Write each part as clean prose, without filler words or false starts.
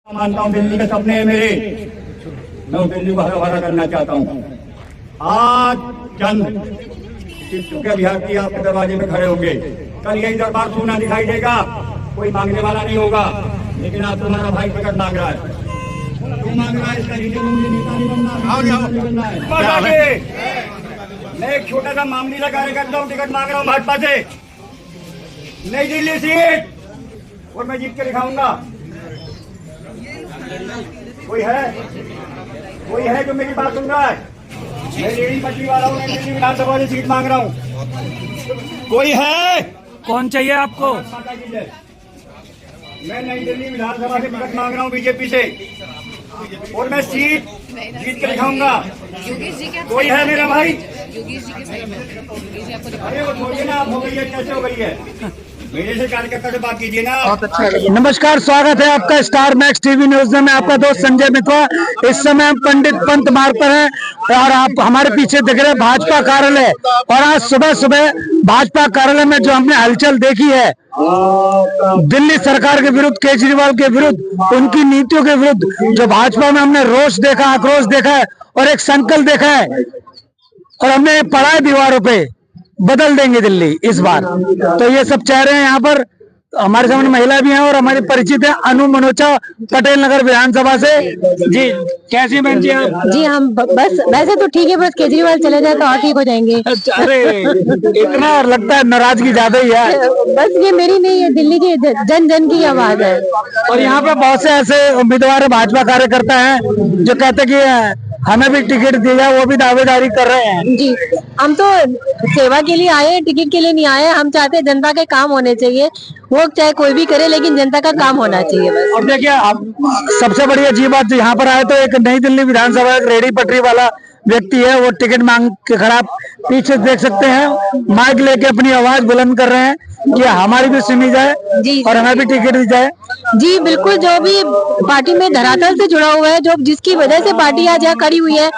मानता हूँ दिल्ली के सपने हैं मेरे, मैं दिल्ली को हरा भरा करना चाहता हूँ। आज चंद चुके बिहार की आपके दरवाजे में खड़े होंगे, कल यही दरबार सोना दिखाई देगा, कोई मांगने वाला नहीं होगा। लेकिन आज तुम्हारा भाई टिकट मांग रहा है, तू मांग रहा है, इसका रीजन मुझे नेता नहीं बनना है। मैं एक छोटा सा मामूली सा कार्यकर्ता हूँ, टिकट मांग रहा हूँ भाजपा से, नई दिल्ली सीट, और मैं जीत के दिखाऊंगा। कोई है जो मेरी बात सुन रहा है? मैं रेडी पटरी वाला हूँ, नई दिल्ली विधानसभा से सीट मांग रहा हूँ। कोई है? कौन चाहिए आपको? मैं नई दिल्ली विधानसभा से टिकट मांग रहा हूँ बीजेपी से, और मैं सीट जीत के दिखाऊंगा। कोई है मेरा भाई? अरे वो छोड़िए ना, आप हो गई है, कैसे हो गई है? मेरे से कार्यकर्ता से बात कीजिए ना। बहुत अच्छा। नमस्कार, स्वागत है आपका स्टार मैक्स टीवी न्यूज में। मैं आपका दोस्त संजय मित्वा। इस समय हम पंडित पंत मार्ग पर हैं और आप हमारे पीछे दिख रहे हैं भाजपा कार्यालय। और आज सुबह सुबह भाजपा कार्यालय में जो हमने हलचल देखी है दिल्ली सरकार के विरुद्ध, केजरीवाल के विरुद्ध, उनकी नीतियों के विरुद्ध, जो भाजपा में हमने रोष देखा, आक्रोश देखा है और एक संकल्प देखा है, और हमने पढ़ा है दीवारों पे, बदल देंगे दिल्ली इस बार। तो ये सब चाह रहे हैं। यहाँ पर हमारे सामने महिला भी हैं और हमारे परिचित है अनु मनोचा, पटेल नगर विधानसभा से। जी कैसी बहन जी आप? जी हम बस वैसे तो ठीक है, बस केजरीवाल चले जाए तो और ठीक हो जाएंगे। अरे इतना लगता है नाराजगी ज्यादा ही है। बस ये मेरी नहीं है, दिल्ली की जन जन की आवाज है। और यहाँ पे बहुत से ऐसे उम्मीदवार भाजपा कार्यकर्ता हैं जो कहते कि हमें भी टिकट दिया जाए, वो भी दावेदारी कर रहे हैं। जी हम तो सेवा के लिए आए, टिकट के लिए नहीं आए। हम चाहते हैं जनता के काम होने चाहिए, वो चाहे कोई भी करे, लेकिन जनता का काम होना चाहिए बस। और देखिए सबसे बड़ी अजीब बात, यहाँ पर आए तो एक नई दिल्ली विधानसभा एक रेडी पटरी वाला व्यक्ति है, वो टिकट मांग के खड़ा, पीछे देख सकते हैं माइक लेके अपनी आवाज बुलंद कर रहे हैं कि हमारी भी सुनी जाए जी और हमें भी टिकट दी जाए। जी बिल्कुल, जो भी पार्टी में धरातल से जुड़ा हुआ है, जो जिसकी वजह से पार्टी आज यहाँ खड़ी हुई है,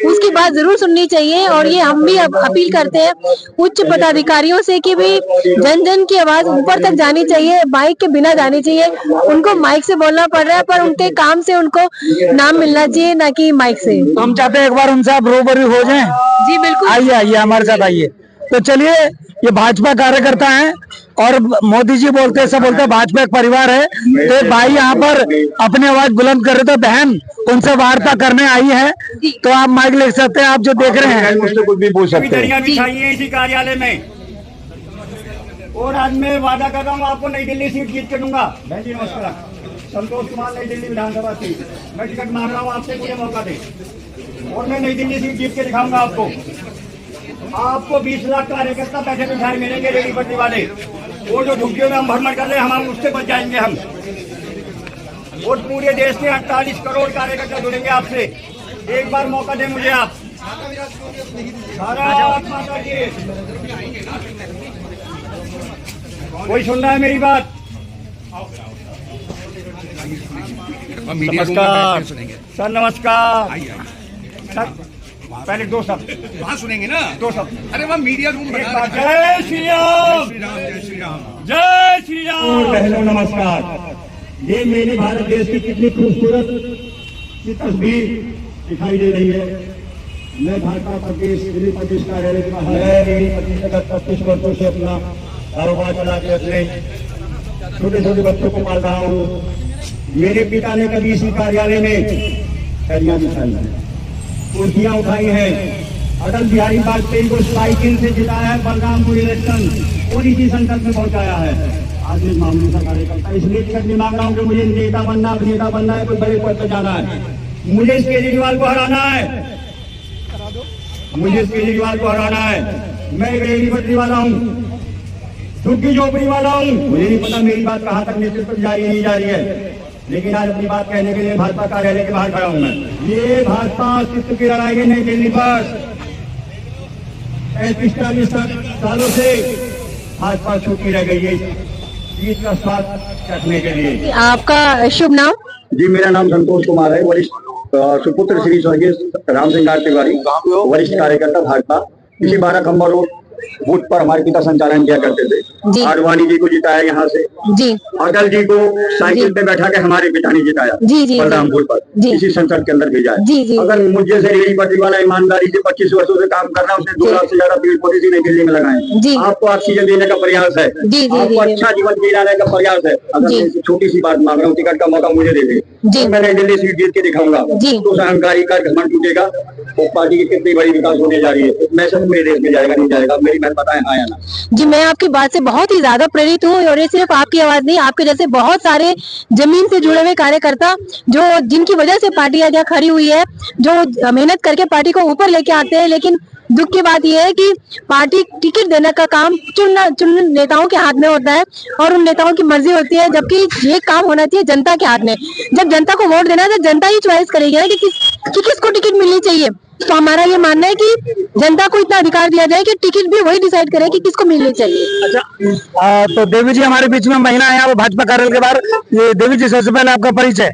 उसकी बात जरूर सुननी चाहिए। और ये हम भी अपील करते हैं उच्च पदाधिकारियों से कि भी जन जन की आवाज ऊपर तक जानी चाहिए, माइक के बिना जानी चाहिए। उनको माइक से बोलना पड़ रहा है, पर उनके काम से उनको नाम मिलना चाहिए, ना कि माइक से। हम चाहते हैं एक बार उनसे आप रूबरू हो जाएं। जी बिल्कुल, आइए हमारे साथ आइए। तो चलिए, ये भाजपा कार्यकर्ता हैं और मोदी जी बोलते हैं, सब बोलते हैं भाजपा एक परिवार है। तो भाई यहाँ पर अपनी आवाज बुलंद कर रहे थे, बहन उनसे वार्ता करने आई है, तो आप माइक ले सकते हैं, आप जो देख रहे हैं मुझसे कुछ भी पूछ सकते हैं। बिछाई है इसी कार्यालय में, और आज मैं वादा कर रहा हूँ आपको नई दिल्ली सीट जीत के दूंगा। बहन जी नमस्कार, संतोष कुमार, नई दिल्ली विधानसभा सीट, मैं टिकट मांग रहा हूँ आपसे, मुझे मौका दे और मैं नई दिल्ली सीट जीत के दिखाऊंगा आपको। आपको 20 लाख कार्यकर्ता पैसे बिठाए मिलेंगे रेडी पटरी वाले, वो जो झुग्गियों में हम भ्रमण कर रहे हैं, हम उससे बच जाएंगे हम। और पूरे देश के 48 करोड़ कार्यकर्ता जुड़ेंगे आपसे। एक बार मौका दें मुझे आप। कोई सुन रहा है मेरी बात? नमस्कार सर, नमस्कार सर। पहले दो शब्द वहाँ सुनेंगे ना, दो शब्द। अरे वहाँ मीडिया रूम बना। जय श्री राम, जय श्री राम, जय श्री राम। पहले नमस्कार। ये मेरे भारत देश की कितनी खूबसूरत की तस्वीर दिखाई दे रही है। मैं भाजपा प्रदेश दिल्ली प्रदेश कार्यालय का है, 25 वर्षों से अपना कारोबार चला के अपने छोटे छोटे बच्चों को पाल रहा हूँ। मेरे पिता ने कभी इसी कार्यालय में कलियां बिछाई हैं, कुर्सियां उठाई हैं, अटल बिहारी वाजपेयी को साइकिल से जिताया है, बलरामपुर इलेक्शन और इसी संकल्प में पहुंचाया है। आज इस मामले का कार्यकर्ता इसलिए टिकट नहीं मांग रहा हूँ कि मुझे नेता बनना है, कोई बड़े पद पर जाना है। मुझे इस केजरीवाल को हराना है, मुझे इस केजरीवाल को हराना है। मैं एक रेडी पटरी वाला हूँ, झुग्गी झोपड़ी वाला हूँ। मुझे नहीं पता मेरी बात कहाँ तक नेतृत्व जा रही है, नहीं जा रही है, लेकिन आज अपनी बात कहने के लिए भाजपा कार्यालय के बाहर खड़ा हूं मैं। ये भाजपा अस्तित्व की लड़ाई है नई दिल्ली पर। 35-40 सालों से भाजपा छूटी रह गई है जीत का स्वाद चखने के लिए। आपका शुभ नाम? जी मेरा नाम संतोष कुमार है, वरिष्ठ सुपुत्र श्री स्वर्गीय राम सिंह तिवारी, वरिष्ठ कार्यकर्ता भाजपा, इसी 12 खंबा रोड बूथ पर हमारे पिता संचालन किया करते जी। थे। आडवाणी जी को जिताया यहाँ से, जी अटल जी को साइकिल पे बैठा के हमारे पिता ने जिताया जी, जी, बलरामपुर पर, जी। इसी संसद के अंदर भेजा जी, है। जी। अगर मुझे से रेडी पटरी वाला ईमानदारी से 25 वर्षों से काम कर रहा है, उसने 2 लाख से ज्यादा पेड़ पौधे नई दिल्ली में लगाए। जी। आपको ऑक्सीजन देने का प्रयास है, जी, जी, आपको जी, अच्छा जीवन दिलाने का प्रयास है। अगर जी। मैं इसी छोटी सी बात मांग रहा हूँ, टिकट का मौका मुझे दे दे, जी। तो मैं नई दिल्ली सीट जीत के दिखाऊंगा, जी। तो उस अहंकारी का घमंड टूटेगा। वो पार्टी की कितनी बड़ी विकास होने जा रही है। मैं सब मेरे देश में जाएगा नहीं जाएगा, मेरी बात बताएं हाँ या ना। जी, मैं आपकी बात से बहुत ही ज्यादा प्रेरित हूँ और ये सिर्फ आपकी आवाज नहीं, आपके जैसे बहुत सारे जमीन से जुड़े हुए कार्यकर्ता जो जिनकी वजह से पार्टी आज यहाँ खड़ी हुई है, जो मेहनत करके पार्टी को ऊपर लेके आते हैं। लेकिन दुख की बात यह है कि पार्टी टिकट देने का काम चुन नेताओं के हाथ में होता है और उन नेताओं की मर्जी होती है, जबकि ये काम होना चाहिए जनता के हाथ में। जब जनता को वोट देना है तो जनता ही चॉइस करेगी ना कि किसको टिकट मिलनी चाहिए। तो हमारा ये मानना है कि जनता को इतना अधिकार दिया जाए कि टिकट भी वही डिसाइड करे कि किसको मिलनी चाहिए। अच्छा, तो देवी जी हमारे बीच में महिला है, वो भाजपा कार्यालय के बाहर। ये देवी जी, सबसे पहले आपका परिचय।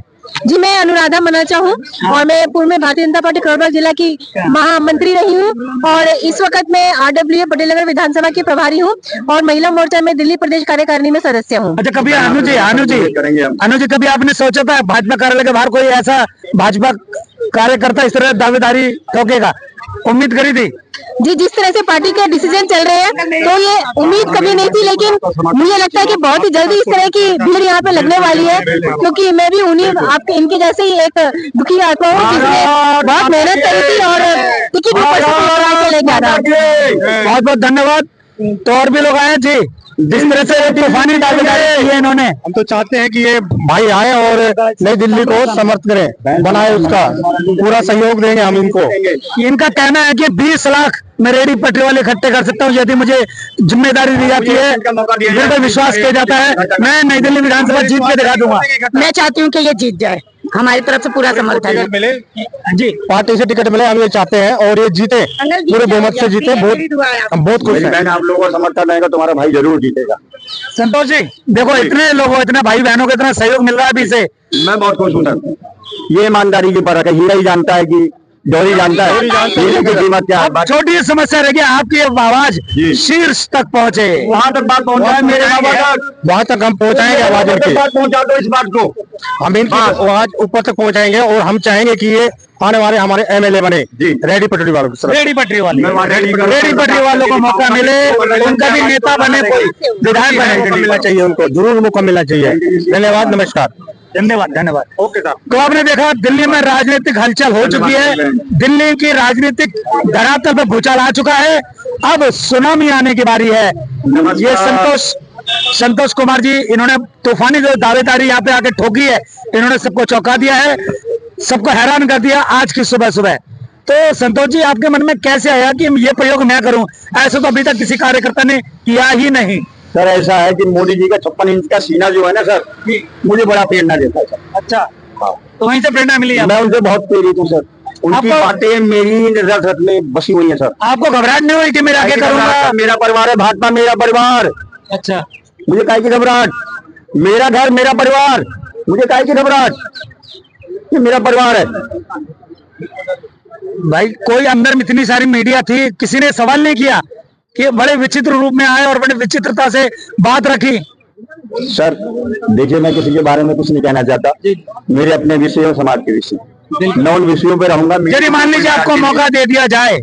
जी, मैं अनुराधा मनाचा हूँ और मैं पूर्व में भारतीय जनता पार्टी करोड़बाग जिला की महामंत्री रही हूँ और इस वक्त मैं RWA पटेल नगर विधानसभा की प्रभारी हूँ और महिला मोर्चा में दिल्ली प्रदेश कार्यकारिणी में सदस्य हूँ। अच्छा, कभी अनु जी कभी आपने सोचा था भाजपा कार्यालय के बाहर कोई ऐसा भाजपा कार्यकर्ता इस तरह दावेदारी ठोकेगा? उम्मीद करी थी? जी, जिस तरह से पार्टी के डिसीजन चल रहे हैं तो ये उम्मीद कभी नहीं थी, लेकिन मुझे लगता है कि बहुत ही जल्दी इस तरह की भीड़ यहाँ पे लगने वाली है, क्योंकि मैं भी उन्हीं आपके इनके जैसे ही एक दुखी आत्मा हूँ जिसने बहुत मेहनत करी थी और टिकट लेके आ रहा। बहुत बहुत धन्यवाद। तो और भी लोग आए जी, जिस तरह से तूफानी दावेदारी की है इन्होंने। हम तो चाहते हैं कि ये भाई आए और नई दिल्ली को समर्थ करें, बनाए, उसका पूरा सहयोग देंगे हम इनको। इनका कहना है कि 20 लाख मैं रेडी पटरी वाले इकट्ठे कर सकता हूँ यदि मुझे जिम्मेदारी दी जाती है, बिल्कुल विश्वास किया जाता है, मैं नई दिल्ली विधानसभा जीत के दिखा दूंगा। मैं चाहती हूँ कि ये जीत जाए, हमारी तरफ से पूरा समर्थन है। मिले जी, पार्टी से टिकट मिले, हम ये चाहते हैं और ये जीते, पूरे बहुमत से जीते। हम बहुत खुश हैं। मैंने आप लोगों का समर्थन रहेगा, तुम्हारा भाई जरूर जीतेगा। संतोष जी, देखो इतने लोगों, इतने भाई बहनों को इतना सहयोग मिल रहा है अभी से, मैं बहुत खुश हूँ सर। ये ईमानदारी की परख है। हीरा ही जानता है कि डोरी जानता है हीरे की कीमत क्या है। अब छोटी सी समस्या रह गई, आपकी आवाज शीर्ष तक पहुंचे, वहाँ तक बात पहुँचाए मेरे बाबा तक, वहाँ तक हम पहुँचाएंगे आवाज इनकी। बात पहुँचा दो इस बात को। हम इनकी आवाज ऊपर तक पहुँचाएंगे और हम चाहेंगे कि ये आने वाले हमारे MLA बने रेडी पटरी वालों को। रेडी पटरी वाले, रेडी रेडी पटरी वालों को मौका मिले, उनका भी नेता बने, कोई विधायक बने, मिलना चाहिए उनको, जरूर मौका मिलना चाहिए। धन्यवाद, नमस्कार। धन्यवाद धन्यवाद। ओके साहब। तो आपने देखा दिल्ली में राजनीतिक हलचल हो चुकी है, दिल्ली की राजनीतिक धरातल पर भूचाल आ चुका है, अब सुनामी आने की बारी है। ये संतोष कुमार जी, इन्होंने तूफानी जो दावेदारी यहाँ पे आके ठोकी है, इन्होंने सबको चौंका दिया है, सबको हैरान कर दिया आज की सुबह सुबह। तो संतोष जी, आपके मन में कैसे आया कि ये प्रयोग मैं करूं? ऐसा तो अभी तक किसी कार्यकर्ता ने किया ही नहीं। सर ऐसा है कि मोदी जी का 56 इंच का सीना जो है ना सर, मुझे बड़ा प्रेरणा देता है सर। अच्छा, तो वहीं से प्रेरणा मिली है? मैं उनसे बहुत प्रेरित हूँ सर। उनकी बातें मेरी रथ में बसी हुई है सर। आपको घबराहट नहीं हुई कि मैं आगे करूंगा? मेरा परिवार है भाजपा, मेरा परिवार। अच्छा, मुझे काहे की घबराहट? मेरा घर, मेरा परिवार, मुझे काहे की घबराहट? ये मेरा परिवार है भाई। कोई अंदर में इतनी सारी मीडिया थी, किसी ने सवाल नहीं किया कि बड़े विचित्र रूप में आए और बड़े विचित्रता से बात रखी? सर देखिए, मैं किसी के बारे में कुछ नहीं कहना चाहता। मेरे अपने विषय और समाज के विषय, मैं उन विषयों पे रहूंगा। यदि मान लीजिए आपको मौका दे दिया जाए,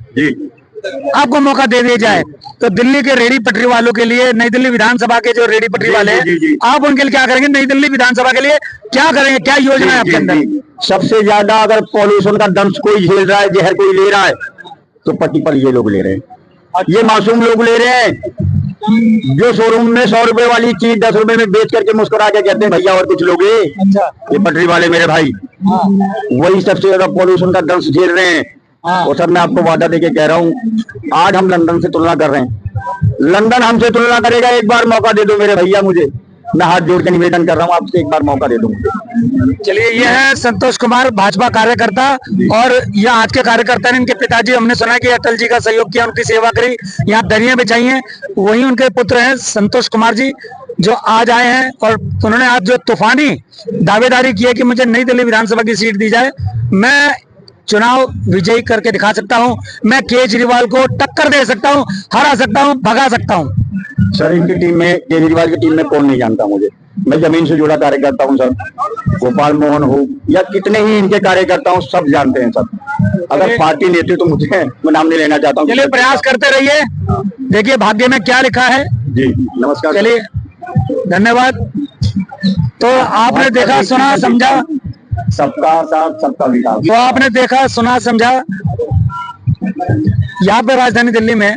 आपको मौका दे दिया जाए, तो दिल्ली के रेडी पटरी वालों के लिए, नई दिल्ली विधानसभा के जो रेडी पटरी वाले हैं, आप उनके लिए क्या करेंगे? नई दिल्ली विधानसभा के लिए क्या करेंगे? क्या योजना है आपके अंदर? सबसे ज्यादा अगर पॉल्यूशन का दंश कोई झेल रहा है, जहर कोई ले रहा है, तो पट्टी पर ये लोग ले रहे हैं। ये मासूम लोग ले रहे हैं, जो शोरूम में 100 रुपए वाली चीज 10 रुपए में बेच करके मुस्कुरा के कहते हैं भैया और कुछ लोगे। ये पटरी वाले मेरे भाई, वही सबसे ज्यादा पॉल्यूशन का दंश झेल रहे हैं। और सर मैं आपको वादा देके कह रहा हूँ, आज हम लंदन से तुलना कर रहे हैं, लंदन हमसे तुलना करेगा। एक बार मौका दे दो मेरे भैया, मुझे मैं हाथ जोड़ के निवेदन कर रहा हूँ आपसे, एक बार मौका दे दो मुझे। चलिए, ये है संतोष कुमार, भाजपा कार्यकर्ता, और यह आज के कार्यकर्ता ने, इनके पिताजी, हमने सुना कि अटल जी का सहयोग किया, उनकी सेवा करी, यहाँ दरियां बिछाई हैं, वही उनके पुत्र हैं संतोष कुमार जी, जो आज आए हैं। और उन्होंने आज जो तूफानी दावेदारी की है कि मुझे नई दिल्ली विधानसभा की सीट दी जाए, मैं चुनाव विजयी करके दिखा सकता हूं। मैं केजरीवाल को टक्कर दे सकता हूं, हरा सकता हूं, भगा सकता हूं। सर इनकी टीम में, केजरीवाल की टीम में कौन नहीं जानता मुझे। मैं जमीन से जुड़ा कार्यकर्ता हूँ सर। गोपाल मोहन हो या कितने ही इनके कार्यकर्ता हूँ, सब जानते हैं सर। अगर पार्टी लेती तो मुझे, मैं नाम नहीं लेना चाहता हूँ। चलिए प्रयास करते रहिए, देखिए भाग्य में क्या लिखा है। जी नमस्कार। चलिए धन्यवाद। तो आपने देखा, सुना, समझा। सबका साथ सबका विकास। तो आपने देखा, सुना, समझा। यहाँ पे राजधानी दिल्ली में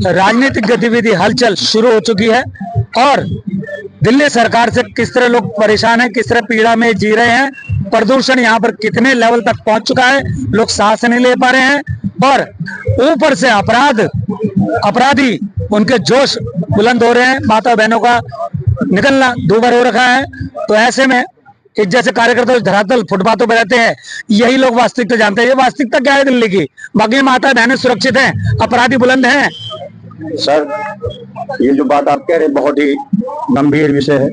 राजनीतिक गतिविधि हलचल शुरू हो चुकी है और दिल्ली सरकार से किस तरह लोग परेशान हैं, किस तरह पीड़ा में जी रहे हैं, प्रदूषण यहाँ पर कितने लेवल तक पहुंच चुका है, लोग सांस नहीं ले पा रहे हैं और ऊपर से अपराधी उनके जोश बुलंद हो रहे हैं, माता बहनों का निकलना दूभर हो रखा है। तो ऐसे में एक जैसे कार्यकर्ता धरातल फुटपाथों पर रहते हैं, यही लोग वास्तविकता जानते हैं। ये वास्तविकता क्या है दिल्ली की? बाकी माता बहनें सुरक्षित हैं, अपराधी बुलंद हैं। सर ये जो बात आप कह रहे हैं बहुत ही गंभीर विषय है।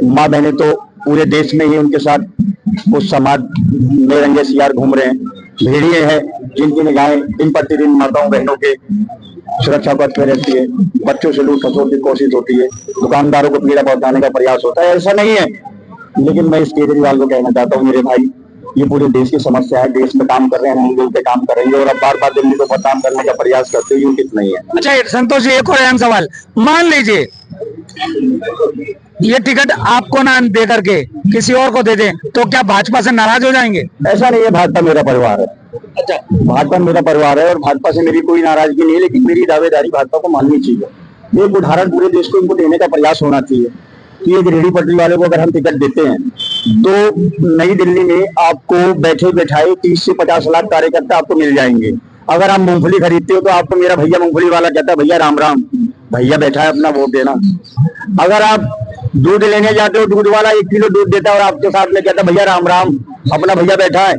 माँ बहनें तो पूरे देश में ही उनके साथ उस समाज में रंगे सियार घूम रहे हैं। भेड़िए हैं जिनकी निगाहें दिन प्रतिदिन माताओं बहनों के सुरक्षा पथ पे रहती है। बच्चों से लूट खसोट की कोशिश होती है, दुकानदारों को पीड़ा पहुंचाने का प्रयास होता है। ऐसा नहीं है, लेकिन मैं इस केजरीवाल को कहना चाहता हूँ, मेरे भाई ये पूरे देश की समस्या है। देश में काम कर रहे हैं, हम पे काम करेंगे और अब बार बार दिल्ली को बदनाम करने का प्रयास करते हैं, उचित नहीं है। अच्छा संतोष जी, एक और अहम सवाल, मान लीजिए ये टिकट आपको ना दे करके किसी और को दे दें तो क्या भाजपा से नाराज हो जाएंगे? ऐसा नहीं है, भाजपा मेरा परिवार है। अच्छा, भाजपा मेरा परिवार है और भाजपा से मेरी कोई नाराजगी नहीं है, लेकिन मेरी दावेदारी भाजपा को माननी चाहिए। एक उदाहरण पूरे देश को इनको देने का प्रयास होना चाहिए कि एक रेहड़ी पटरी वाले को अगर हम टिकट देते हैं तो नई दिल्ली में आपको बैठे बैठाए 30 से 50 लाख कार्यकर्ता आपको मिल जाएंगे। अगर आप मूंगफली खरीदते हो तो आपको मेरा भैया मूंगफली वाला कहता है भैया राम राम, भैया बैठा है अपना वोट देना। अगर आप दूध लेने जाते हो, दूध वाला 1 किलो दूध देता है और आपके साथ में कहता भैया राम राम, अपना भैया बैठा है।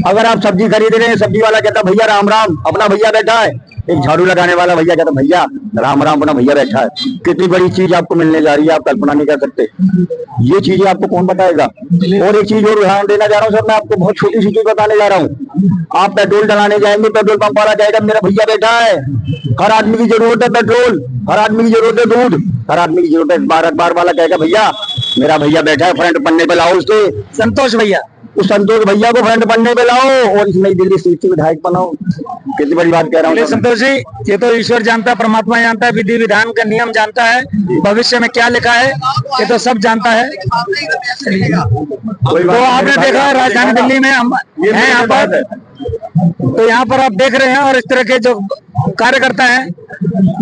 अगर आप सब्जी खरीद रहे हैं, सब्जी वाला कहता भैया राम राम, अपना भैया बैठा है। एक झाड़ू लगाने वाला भैया कहता भैया राम राम, अपना भैया बैठा है। कितनी बड़ी चीज आपको मिलने जा रही है, आप कल्पना नहीं कर सकते। ये चीजें आपको कौन बताएगा? और एक चीज और उदाहरण देना जा रहा हूँ सर, मैं आपको बहुत छोटी सी चीज बताने जा रहा हूँ। आप पेट्रोल डलाने जाएंगे, पेट्रोल पंप वाला कहेगा मेरा भैया बैठा है। हर आदमी की जरूरत है पेट्रोल, हर आदमी की जरूरत है दूध, हर आदमी की जरूरत है बार वाला कहेगा भैया मेरा भैया बैठा है, फ्रंट पन्ने पे लाओ उसके। संतोष भैया, उस संतोष भैया को फ्रंट पन्ने पे लाओ और इस नई दिल्ली सीट से विधायक बनाओ। कितनी बड़ी बात कह रहा हूँ संतोष जी। ये तो ईश्वर जानता है, परमात्मा जानता है, विधि विधान का नियम जानता है, भविष्य में क्या लिखा है ये तो सब जानता है। तो आपने देखा राजधानी दिल्ली में हम हैं यहाँ पर, तो यहाँ पर आप देख रहे हैं और इस तरह के जो कार्यकर्ता हैं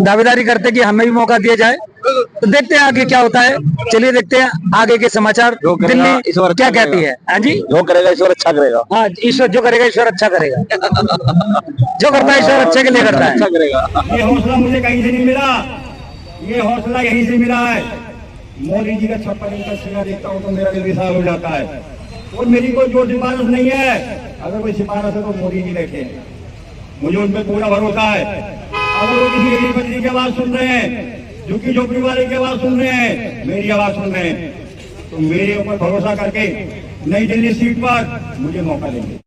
दावेदारी करते हैं कि हमें भी मौका दिया जाए। तो देखते हैं आगे क्या होता है। चलिए देखते हैं आगे के समाचार, दिल्ली क्या कहती है। हाँ जी, जो करेगा ईश्वर अच्छा करेगा। हाँ, ईश्वर जो करेगा ईश्वर अच्छा करेगा। जो करता है ईश्वर अच्छे के लिए करता है। अच्छा करेगा। ये हौसला मुझे कहीं से नहीं मिला, ये हौसला यहीं से मिला है। मोदी जी का 56 इंच का सीना देखता हूँ तो मेरा दिल विशाल हो जाता है। और मेरी कोई जोर सिफारिश नहीं है, अगर कोई सिफारिश है तो मोदी जी बैठे हैं, मुझे उन पर पूरा भरोसा है। अगर वो किसी गरीब बच्ची की आवाज सुन रहे हैं, झुग्गी झोपड़ी वाले की आवाज सुन रहे हैं, मेरी आवाज सुन रहे हैं, तो मेरे ऊपर भरोसा करके नई दिल्ली सीट पर मुझे मौका देंगे।